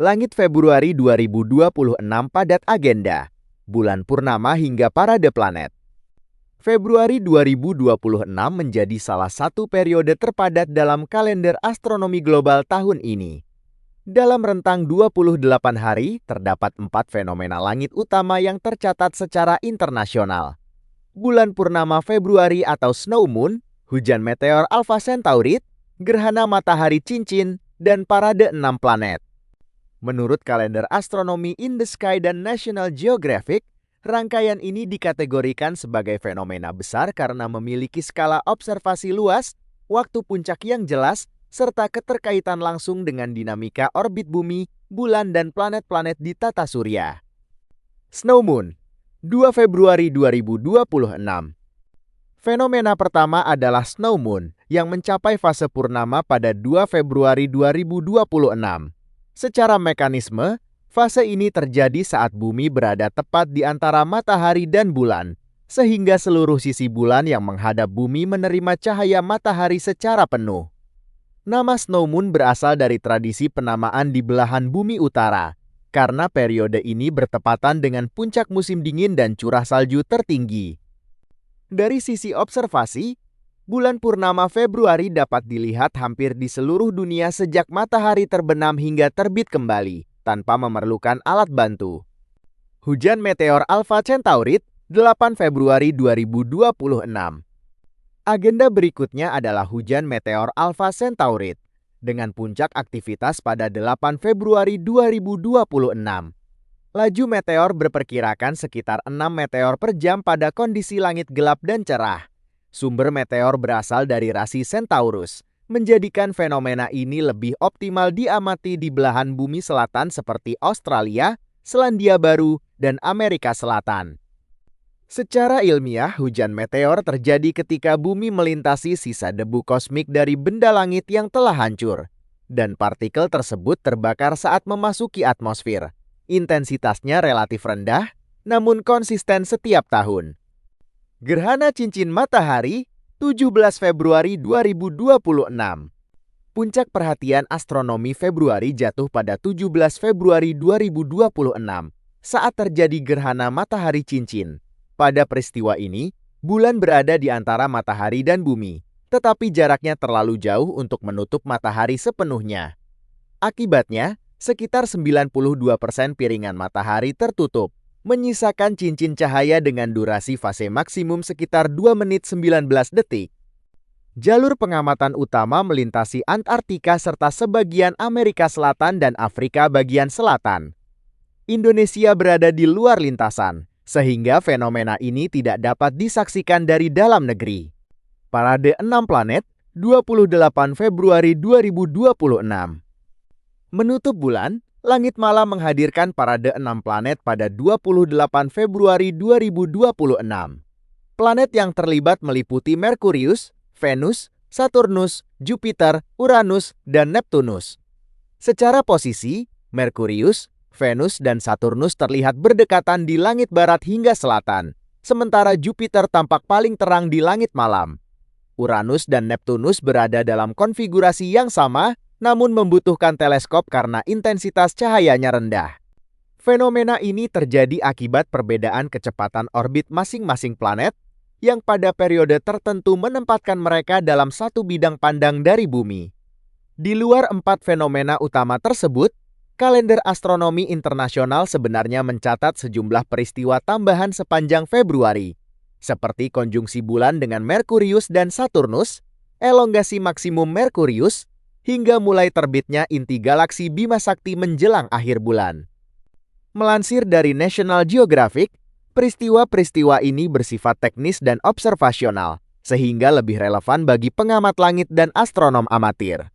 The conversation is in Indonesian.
Langit Februari 2026 padat agenda, bulan purnama hingga parade planet. Februari 2026 menjadi salah satu periode terpadat dalam kalender astronomi global tahun ini. Dalam rentang 28 hari, terdapat 4 fenomena langit utama yang tercatat secara internasional. Bulan purnama Februari atau snow moon, hujan meteor Alpha Centauri, gerhana matahari cincin, dan parade 6 planet. Menurut kalender astronomi In the Sky dan National Geographic, rangkaian ini dikategorikan sebagai fenomena besar karena memiliki skala observasi luas, waktu puncak yang jelas, serta keterkaitan langsung dengan dinamika orbit bumi, bulan, dan planet-planet di tata surya. Snow Moon, 2 Februari 2026. Fenomena pertama adalah Snow Moon yang mencapai fase purnama pada 2 Februari 2026. Secara mekanisme, fase ini terjadi saat bumi berada tepat di antara matahari dan bulan, sehingga seluruh sisi bulan yang menghadap bumi menerima cahaya matahari secara penuh. Nama Snow Moon berasal dari tradisi penamaan di belahan bumi utara, karena periode ini bertepatan dengan puncak musim dingin dan curah salju tertinggi. Dari sisi observasi, bulan purnama Februari dapat dilihat hampir di seluruh dunia sejak matahari terbenam hingga terbit kembali, tanpa memerlukan alat bantu. Hujan meteor Alpha Centauri, 8 Februari 2026. Agenda berikutnya adalah hujan meteor Alpha Centauri, dengan puncak aktivitas pada 8 Februari 2026. Laju meteor berperkirakan sekitar 6 meteor per jam pada kondisi langit gelap dan cerah. Sumber meteor berasal dari rasi Centaurus, menjadikan fenomena ini lebih optimal diamati di belahan bumi selatan seperti Australia, Selandia Baru, dan Amerika Selatan. Secara ilmiah, hujan meteor terjadi ketika bumi melintasi sisa debu kosmik dari benda langit yang telah hancur, dan partikel tersebut terbakar saat memasuki atmosfer. Intensitasnya relatif rendah, namun konsisten setiap tahun. Gerhana cincin matahari, 17 Februari 2026. Puncak perhatian astronomi Februari jatuh pada 17 Februari 2026 saat terjadi gerhana matahari cincin. Pada peristiwa ini, bulan berada di antara matahari dan bumi, tetapi jaraknya terlalu jauh untuk menutup matahari sepenuhnya. Akibatnya, sekitar 92% piringan matahari tertutup, menyisakan cincin cahaya dengan durasi fase maksimum sekitar 2 menit 19 detik. Jalur pengamatan utama melintasi Antartika serta sebagian Amerika Selatan dan Afrika bagian selatan. Indonesia berada di luar lintasan, sehingga fenomena ini tidak dapat disaksikan dari dalam negeri. Parade 6 planet, 28 Februari 2026. Menutup bulan, langit malam menghadirkan parade 6 planet pada 28 Februari 2026. Planet yang terlibat meliputi Merkurius, Venus, Saturnus, Jupiter, Uranus, dan Neptunus. Secara posisi, Merkurius, Venus, dan Saturnus terlihat berdekatan di langit barat hingga selatan, sementara Jupiter tampak paling terang di langit malam. Uranus dan Neptunus berada dalam konfigurasi yang sama, namun membutuhkan teleskop karena intensitas cahayanya rendah. Fenomena ini terjadi akibat perbedaan kecepatan orbit masing-masing planet yang pada periode tertentu menempatkan mereka dalam satu bidang pandang dari bumi. Di luar 4 fenomena utama tersebut, kalender astronomi internasional sebenarnya mencatat sejumlah peristiwa tambahan sepanjang Februari, seperti konjungsi bulan dengan Merkurius dan Saturnus, elongasi maksimum Merkurius, hingga mulai terbitnya inti galaksi Bima Sakti menjelang akhir bulan. Melansir dari National Geographic, peristiwa-peristiwa ini bersifat teknis dan observasional, sehingga lebih relevan bagi pengamat langit dan astronom amatir.